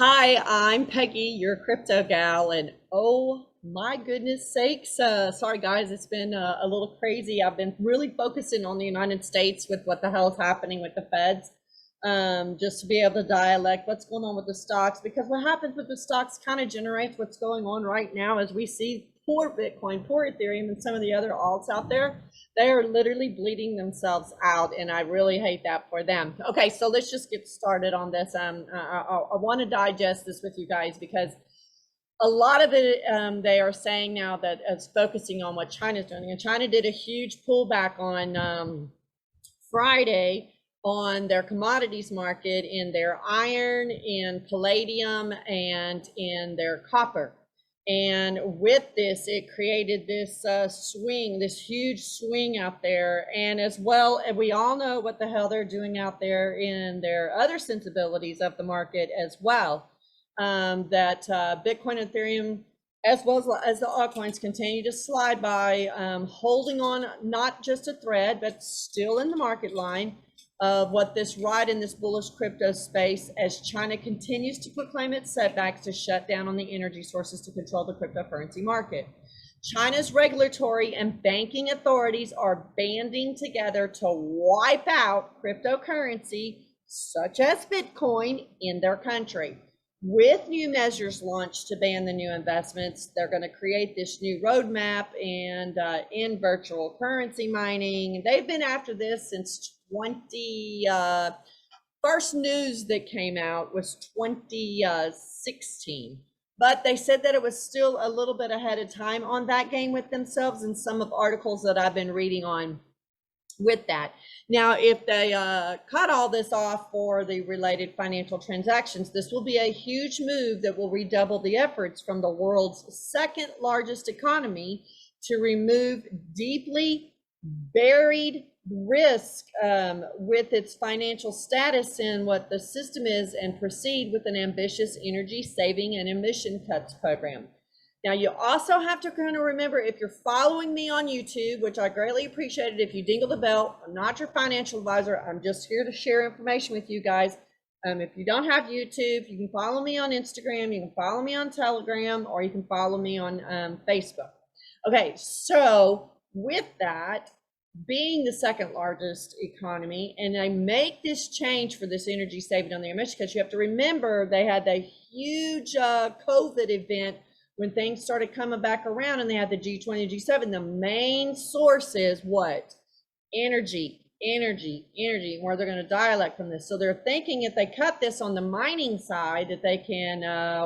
Hi, I'm Peggy, your crypto gal, and oh my goodness sakes, sorry guys, it's been a little crazy. I've been really focusing on the United States with what the hell is happening with the feds, just to be able to dialect what's going on with the stocks, because what happens with the stocks kind of generates what's going on right now as we see poor Bitcoin, poor Ethereum, and some of the other alts out there. They are literally bleeding themselves out, and I really hate that for them. Okay, so let's just get started on this. I want to digest this with you guys because a lot of it, they are saying now that it's focusing on what China's doing. And China did a huge pullback on Friday on their commodities market in their iron, in palladium, and in their copper. And with this, it created this swing, this huge swing out there. And as well, and we all know what the hell they're doing out there in their other sensibilities of the market as well. That Bitcoin and Ethereum, as well as the altcoins, continue to slide by, holding on not just a thread, but still in the market line of what this ride in this bullish crypto space as China continues to proclaim its setbacks to shut down on the energy sources to control the cryptocurrency market. China's regulatory and banking authorities are banding together to wipe out cryptocurrency such as Bitcoin in their country. With new measures launched to ban the new investments, they're going to create this new roadmap and in virtual currency mining. They've been after this since first news that came out was 2016. But they said that it was still a little bit ahead of time on that game with themselves, and some of articles that I've been reading on with that. Now, if they cut all this off for the related financial transactions, this will be a huge move that will redouble the efforts from the world's second largest economy to remove deeply buried risk with its financial status and what the system is, and proceed with an ambitious energy saving and emission cuts program. Now, you also have to kind of remember, if you're following me on YouTube, which I greatly appreciate it, if you dingle the bell, I'm not your financial advisor. I'm just here to share information with you guys. If you don't have YouTube, you can follow me on Instagram, you can follow me on Telegram, or you can follow me on Facebook. Okay, so with that, being the second largest economy, and they make this change for this energy saving on the emission, because you have to remember they had the huge COVID event when things started coming back around, and they had the G20, G7. The main source is what? Energy, where they're going to dialect from this. So they're thinking if they cut this on the mining side, that they can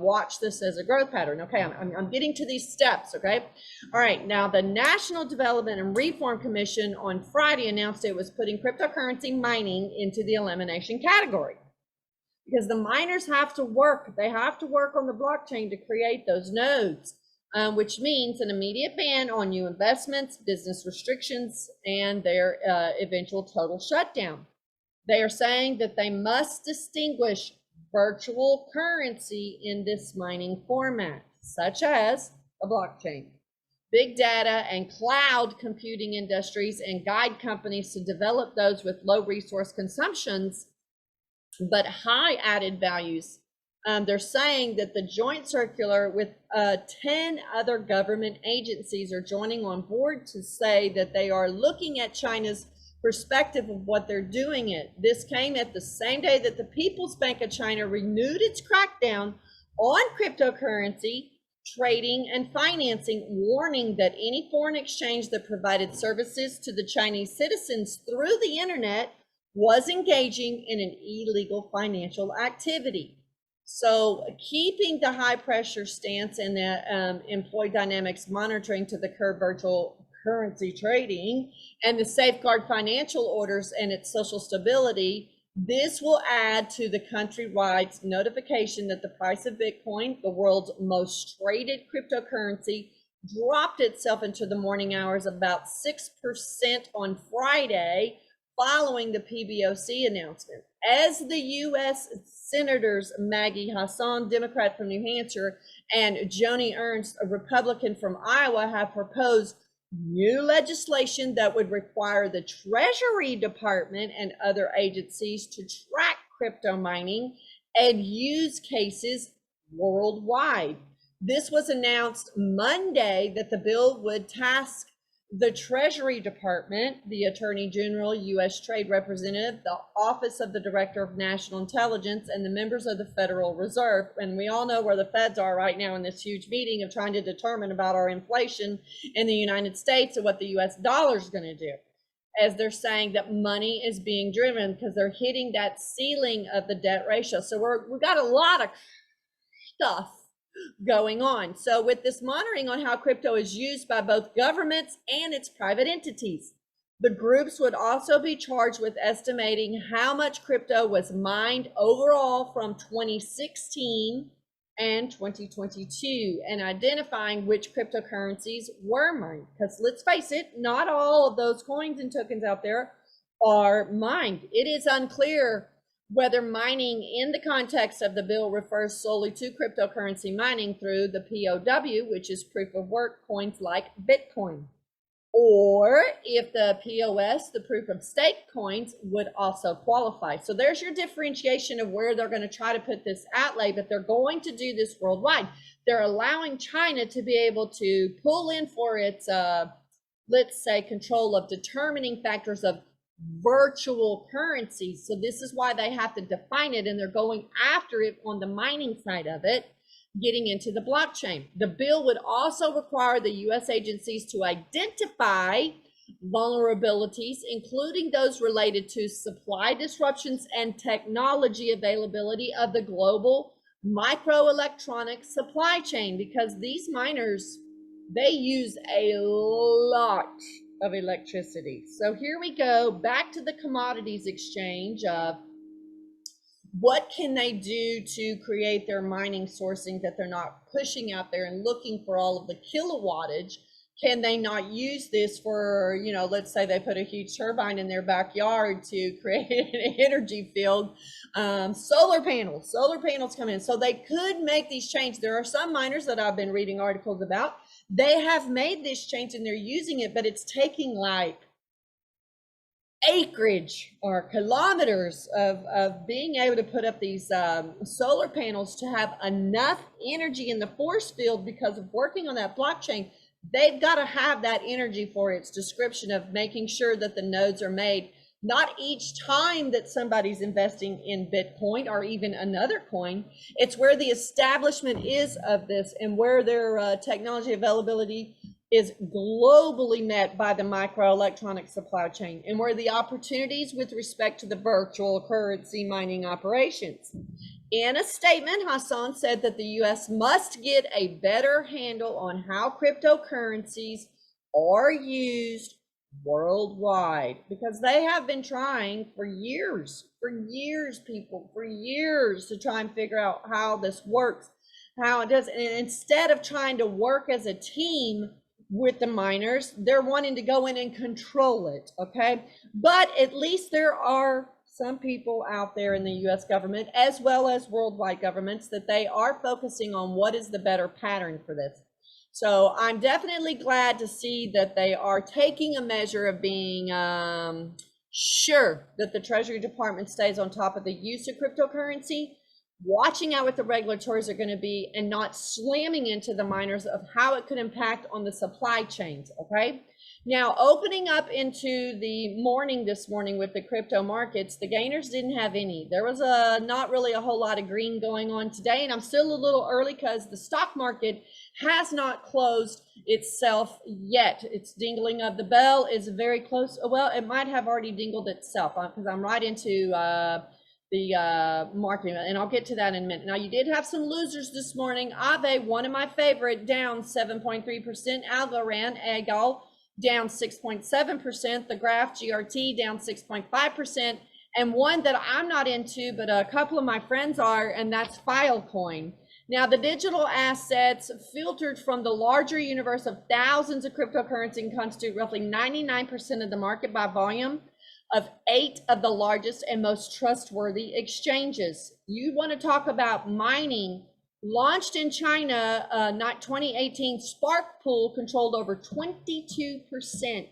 watch this as a growth pattern. Okay, I'm getting to these steps, okay? All right, now the National Development and Reform Commission on Friday announced it was putting cryptocurrency mining into the elimination category, because the miners have to work. They have to work on the blockchain to create those nodes, which means an immediate ban on new investments, business restrictions, and their eventual total shutdown. They are saying that they must distinguish virtual currency in this mining format, such as a blockchain, big data and cloud computing industries, and guide companies to develop those with low resource consumptions but high added values. They're saying that the joint circular with 10 other government agencies are joining on board to say that they are looking at China's perspective of what they're doing it. This came at the same day that the People's Bank of China renewed its crackdown on cryptocurrency trading and financing, warning that any foreign exchange that provided services to the Chinese citizens through the internet was engaging in an illegal financial activity. So keeping the high pressure stance and the employee dynamics monitoring to the curb virtual currency trading and the safeguard financial orders and its social stability, this will add to the countrywide notification that the price of Bitcoin, the world's most traded cryptocurrency, dropped itself into the morning hours about 6% on Friday, following the PBOC announcement. As the U.S. Senators Maggie Hassan, Democrat from New Hampshire, and Joni Ernst, a Republican from Iowa, have proposed new legislation that would require the Treasury Department and other agencies to track crypto mining and use cases worldwide. This was announced Monday that the bill would task the Treasury Department, the Attorney General, U.S. Trade Representative, the Office of the Director of National Intelligence, and the members of the Federal Reserve. And we all know where the feds are right now in this huge meeting of trying to determine about our inflation in the United States and what the U.S. dollar is going to do, as they're saying that money is being driven because they're hitting that ceiling of the debt ratio. So we've got a lot of stuff going on. So with this monitoring on how crypto is used by both governments and its private entities, the groups would also be charged with estimating how much crypto was mined overall from 2016 and 2022 and identifying which cryptocurrencies were mined. Because let's face it, not all of those coins and tokens out there are mined. It is unclear whether mining in the context of the bill refers solely to cryptocurrency mining through the POW, which is proof of work coins like Bitcoin, or if the POS, the proof of stake coins, would also qualify. So there's your differentiation of where they're going to try to put this outlay, but they're going to do this worldwide. They're allowing China to be able to pull in for its, let's say, control of determining factors of virtual currencies. So this is why they have to define it, and they're going after it on the mining side of it, getting into the blockchain. The bill would also require the U.S. agencies to identify vulnerabilities, including those related to supply disruptions and technology availability of the global microelectronic supply chain, because these miners, they use a lot of electricity. So here we go back to the commodities exchange of what can they do to create their mining sourcing that they're not pushing out there and looking for all of the kilowattage. Can they not use this for, you know, let's say they put a huge turbine in their backyard to create an energy field. Solar panels come in. So they could make these changes. There are some miners that I've been reading articles about. They have made this change and they're using it, but it's taking like acreage or kilometers of being able to put up these solar panels to have enough energy in the force field. Because of working on that blockchain, they've got to have that energy for its description of making sure that the nodes are made. Not each time that somebody's investing in Bitcoin or even another coin, it's where the establishment is of this and where their technology availability is globally met by the microelectronic supply chain, and where the opportunities with respect to the virtual currency mining operations. In a statement, Hassan said that the U.S. must get a better handle on how cryptocurrencies are used worldwide, because they have been trying for years, people, for years to try and figure out how this works, how it does. And instead of trying to work as a team with the miners, they're wanting to go in and control it, okay? But at least there are some people out there in the U.S. government, as well as worldwide governments, that they are focusing on what is the better pattern for this. So I'm definitely glad to see that they are taking a measure of being sure that the Treasury Department stays on top of the use of cryptocurrency, watching out what the regulatories are going to be, and not slamming into the miners of how it could impact on the supply chains, okay? Now, opening up into the morning this morning with the crypto markets, the gainers didn't have any. There was not really a whole lot of green going on today, and I'm still a little early because the stock market has not closed itself yet. Its dingling of the bell is very close. Well, it might have already dingled itself because I'm right into the market, and I'll get to that in a minute. Now, you did have some losers this morning. Aave, one of my favorite, down 7.3%. Algorand, Egal, down 6.7%. The Graph, GRT, down 6.5%. And one that I'm not into, but a couple of my friends are, and that's Filecoin. Now, the digital assets filtered from the larger universe of thousands of cryptocurrency and constitute roughly 99% of the market by volume of 8 of the largest and most trustworthy exchanges. You want to talk about mining. Launched in China, 2018, Sparkpool controlled over 22%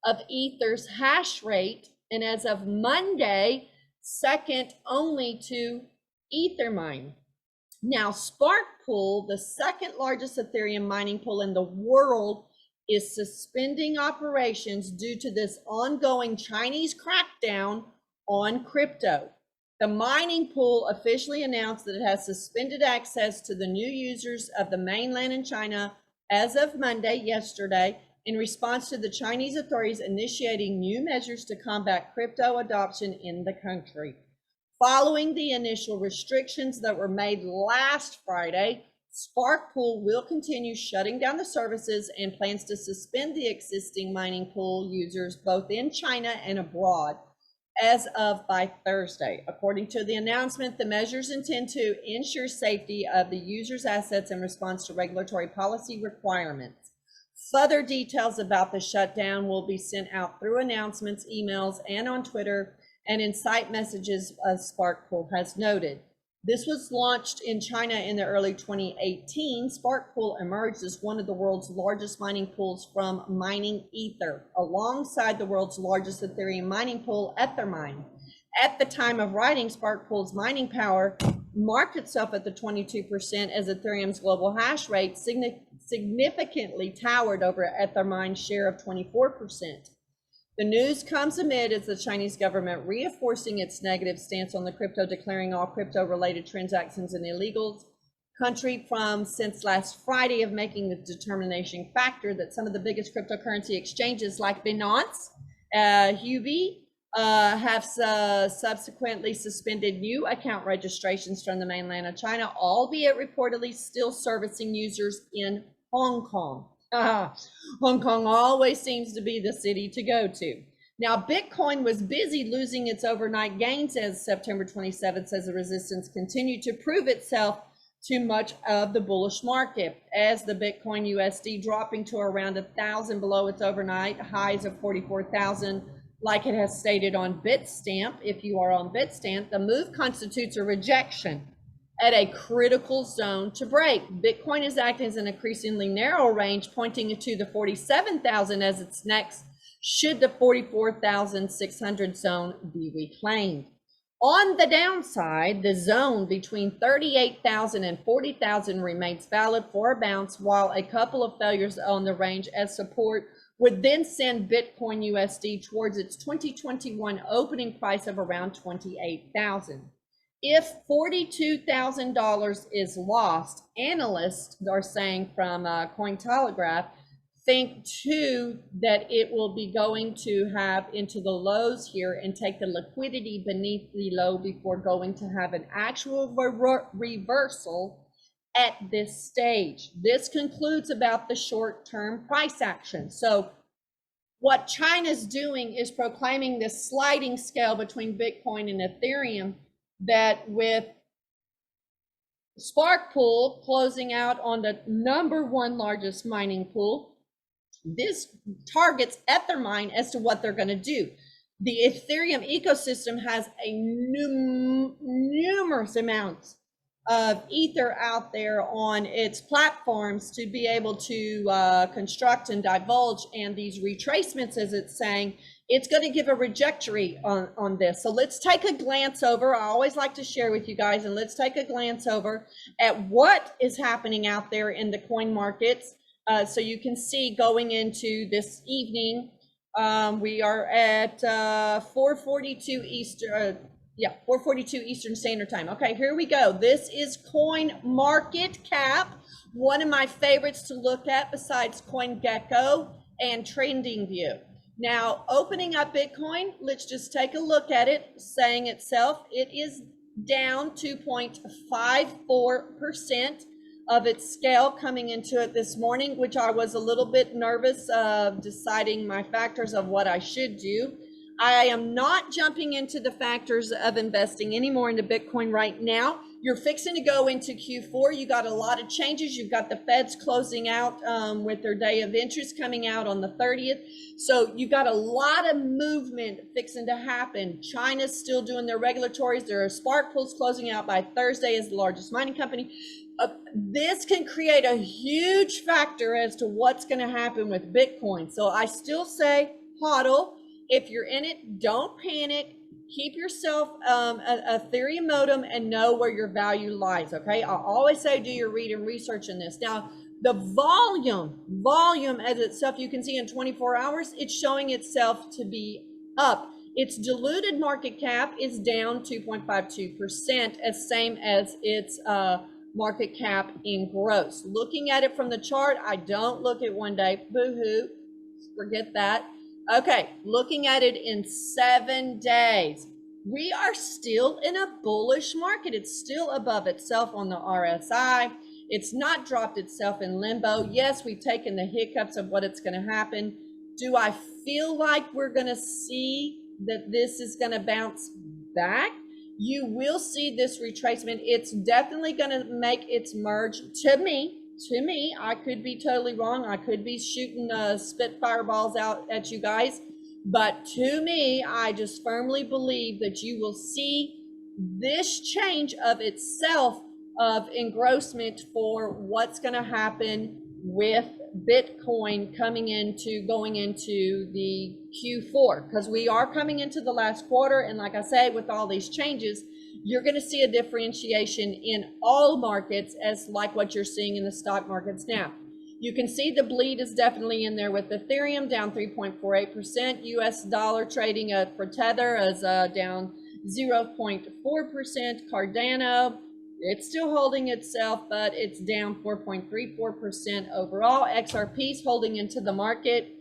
of Ether's hash rate, and as of Monday, second only to Ethermine. Now, Sparkpool, the second largest Ethereum mining pool in the world, is suspending operations due to this ongoing Chinese crackdown on crypto. The mining pool officially announced that it has suspended access to the new users of the mainland in China as of Monday, yesterday, in response to the Chinese authorities initiating new measures to combat crypto adoption in the country. Following the initial restrictions that were made last Friday, Sparkpool will continue shutting down the services and plans to suspend the existing mining pool users both in China and abroad as of by Thursday. According to the announcement, the measures intend to ensure safety of the users' assets in response to regulatory policy requirements. Further details about the shutdown will be sent out through announcements, emails, and on Twitter and in site messages, as Sparkpool has noted. This was launched in China in the early 2018. Sparkpool emerged as one of the world's largest mining pools from mining Ether, alongside the world's largest Ethereum mining pool, Ethermine. At the time of writing, Sparkpool's mining power marked itself at the 22% as Ethereum's global hash rate significantly towered over Ethermine's share of 24%. The news comes amid as the Chinese government reinforcing its negative stance on the crypto, declaring all crypto-related transactions an illegal country from since last Friday, of making the determination factor that some of the biggest cryptocurrency exchanges like Binance, Huobi, have subsequently suspended new account registrations from the mainland of China, albeit reportedly still servicing users in Hong Kong. Hong Kong always seems to be the city to go to. Now, Bitcoin was busy losing its overnight gains as September 27th, as the resistance continued to prove itself to much of the bullish market, as the Bitcoin USD dropping to around 1,000 below its overnight highs of 44,000, like it has stated on Bitstamp. If you are on Bitstamp, the move constitutes a rejection at a critical zone to break. Bitcoin is acting as an increasingly narrow range, pointing to the 47,000 as its next, should the 44,600 zone be reclaimed. On the downside, the zone between 38,000 and 40,000 remains valid for a bounce, while a couple of failures on the range as support would then send Bitcoin USD towards its 2021 opening price of around 28,000. If $42,000 is lost, analysts are saying from Cointelegraph think too that it will be going to have into the lows here and take the liquidity beneath the low before going to have an actual reversal at this stage. This concludes about the short-term price action. So what China's doing is proclaiming this sliding scale between Bitcoin and Ethereum, that with Sparkpool closing out on the #1 largest mining pool, this targets Ethermine as to what they're going to do. The Ethereum ecosystem has a numerous amounts of Ether out there on its platforms to be able to construct and divulge, and these retracements, as it's saying, it's going to give a trajectory on this. So let's take a glance over. I always like to share with you guys, and let's take a glance over at what is happening out there in the coin markets. So you can see going into this evening, we are at 4:42 Eastern. 4:42 Eastern Standard Time. Okay, here we go. This is Coin Market Cap, one of my favorites to look at besides CoinGecko and TradingView. Now, opening up Bitcoin, let's just take a look at it, saying itself, it is down 2.54% of its scale coming into it this morning, which I was a little bit nervous of deciding my factors of what I should do. I am not jumping into the factors of investing anymore into Bitcoin right now. You're fixing to go into Q4. You got a lot of changes. You've got the Feds closing out with their day of interest coming out on the 30th. So you got a lot of movement fixing to happen. China's still doing their regulatories. There are Sparkpools closing out by Thursday as the largest mining company. This can create a huge factor as to what's going to happen with Bitcoin. So I still say HODL. If you're in it, don't panic. keep yourself a Ethereum modem and know where your value lies, okay? I always say do your read and research in this. Now, the volume as itself, you can see in 24 hours, it's showing itself to be up. Its diluted market cap is down 2.52%, as same as its market cap in gross. Looking at it from the chart, I don't look at one day. Boo-hoo. Forget that. Okay, looking at it in 7 days, we are still in a bullish market. It's still above itself on the RSI. It's not dropped itself in limbo. Yes, we've taken the hiccups of what it's going to happen. Do I feel like we're going to see that this is going to bounce back? You will see this retracement. It's definitely going to make its merge. To me, I could be totally wrong. I could be shooting spit fireballs out at you guys. But to me, I just firmly believe that you will see this change of itself of engrossment for what's going to happen with Bitcoin going into the Q4, because we are coming into the last quarter. And like I say, with all these changes, you're going to see a differentiation in all markets, as like what you're seeing in the stock markets now. You can see the bleed is definitely in there with Ethereum down 3.48%. US dollar trading for Tether is down 0.4%. Cardano, it's still holding itself, but it's down 4.34% overall. XRP's holding into the market.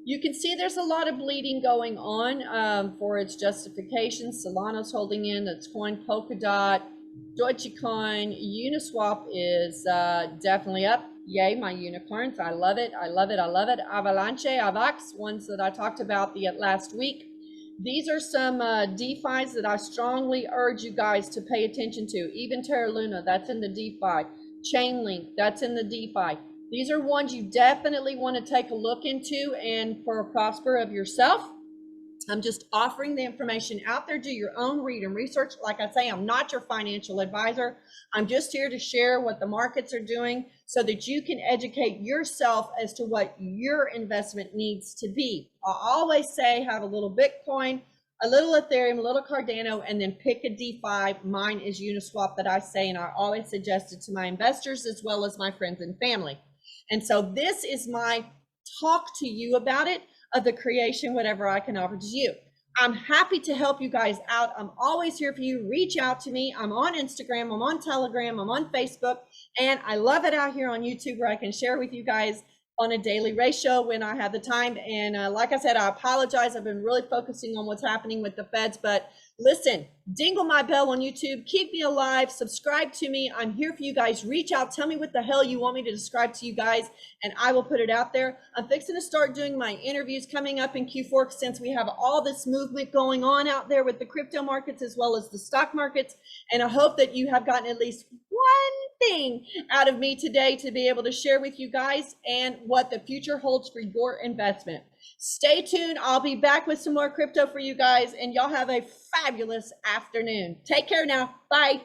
You can see there's a lot of bleeding going on for its justification. Solana's holding in its coin, Polkadot, Dogecoin, Uniswap is definitely up. Yay, my unicorns. I love it. I love it. I love it. Avalanche, Avax, ones that I talked about the last week. These are some DeFis that I strongly urge you guys to pay attention to. Even Terra Luna, that's in the DeFi. Chainlink, that's in the DeFi. These are ones you definitely want to take a look into, and for a prosper of yourself. I'm just offering the information out there. Do your own read and research. Like I say, I'm not your financial advisor. I'm just here to share what the markets are doing so that you can educate yourself as to what your investment needs to be. I always say have a little Bitcoin, a little Ethereum, a little Cardano, and then pick a DeFi. Mine is Uniswap that I say, and I always suggest it to my investors as well as my friends and family. And so this is my talk to you about it, of the creation, whatever I can offer to you. I'm happy to help you guys out. I'm always here for you. Reach out to me. I'm on Instagram, I'm on Telegram, I'm on Facebook, and I love it out here on YouTube where I can share with you guys on a daily ratio when I have the time. And like I said, I apologize. I've been really focusing on what's happening with the feds, but listen, dingle my bell on YouTube, keep me alive, subscribe to me. I'm here for you guys. Reach out, tell me what the hell you want me to describe to you guys, and I will put it out there. I'm fixing to start doing my interviews coming up in Q4 since we have all this movement going on out there with the crypto markets as well as the stock markets. And I hope that you have gotten at least one thing out of me today to be able to share with you guys and what the future holds for your investment. Stay tuned. I'll be back with some more crypto for you guys, and y'all have a fabulous afternoon. Take care now. Bye.